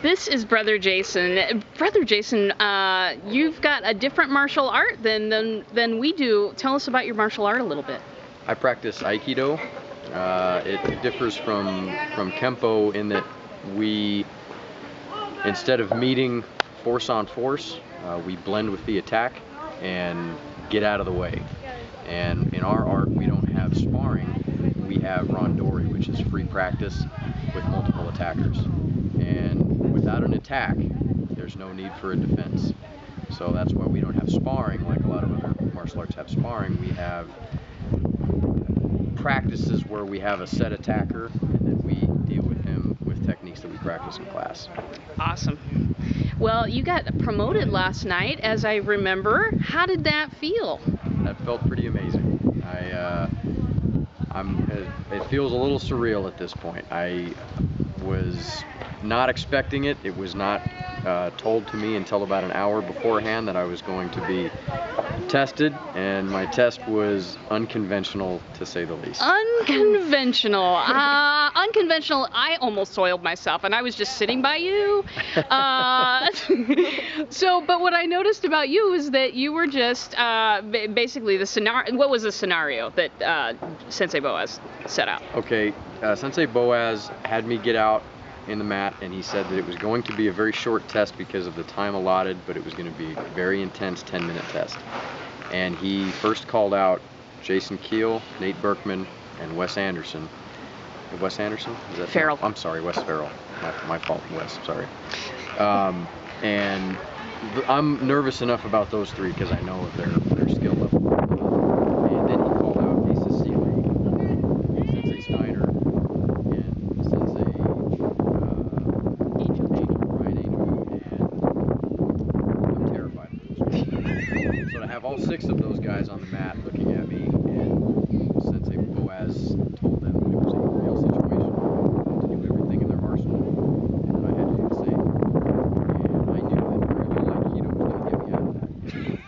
This is Brother Jason. Brother Jason, you've got a different martial art than we do. Tell us about your martial art a little bit. I practice Aikido. It differs from Kempo in that we, instead of meeting force on force, we blend with the attack and get out of the way. And in our art, we don't have sparring. We have randori, which is free practice with multiple attackers. And without an attack, there's no need for a defense. So that's why we don't have sparring like a lot of other martial arts have sparring. We have practices where we have a set attacker and then we deal with him with techniques that we practice in class. Awesome. Well, you got promoted last night, as I remember. How did that feel? That felt pretty amazing. It feels a little surreal at this point. I was not expecting it. It was not told to me until about an hour beforehand that I was going to be tested, and my test was unconventional, to say the least. Unconventional. Unconventional. I almost soiled myself, and I was just sitting by you. But what I noticed about you is that you were just basically the scenario. What was the scenario that Sensei Boaz set out? Okay, Sensei Boaz had me get out in the mat, and he said that it was going to be a very short test because of the time allotted, but it was going to be a very intense 10-minute test. And he first called out Jason Keel, Nate Berkman, and Wes Anderson. Wes Anderson? Is that Farrell. I'm sorry, Wes Farrell. My fault, Wes. Sorry. And I'm nervous enough about those three because I know of their skill level. And then he called out Asa Seeley, Sensei Steiner, and Sensei Brian Angel, and I'm terrified of those. So to have all 6 of those guys on the mat looking at me, and Sensei Boaz told them that it was a real situation to do everything in their arsenal, and I had to do the same. And I knew that very little Aikido was going to get me out of that.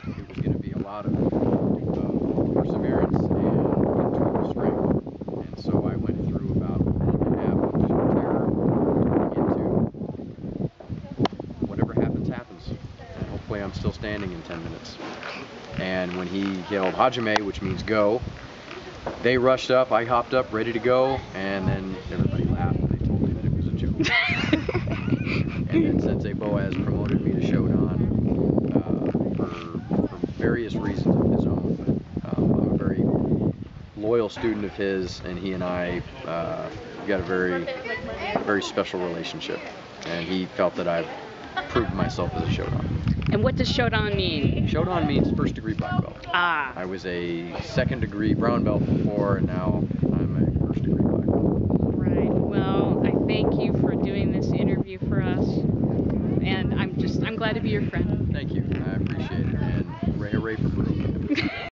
It was going to be a lot of perseverance and internal strength. And so I went through about a minute and a half of sheer terror into whatever happens, happens. And hopefully I'm still standing in 10 minutes. And when he yelled Hajime, which means go, they rushed up, I hopped up, ready to go, and then everybody laughed and they told me that it was a joke. And then Sensei Boaz promoted me to Shodan for various reasons of his own. But I'm a very loyal student of his, and he and I got a very special relationship. And he felt that I've proved myself as a Shodan. And what does Shodan mean? Shodan means first degree black belt. Ah. I was a second degree brown belt before, and now I'm a first degree black belt. Right. Well, I thank you for doing this interview for us, and I'm glad to be your friend. Thank you. I appreciate it.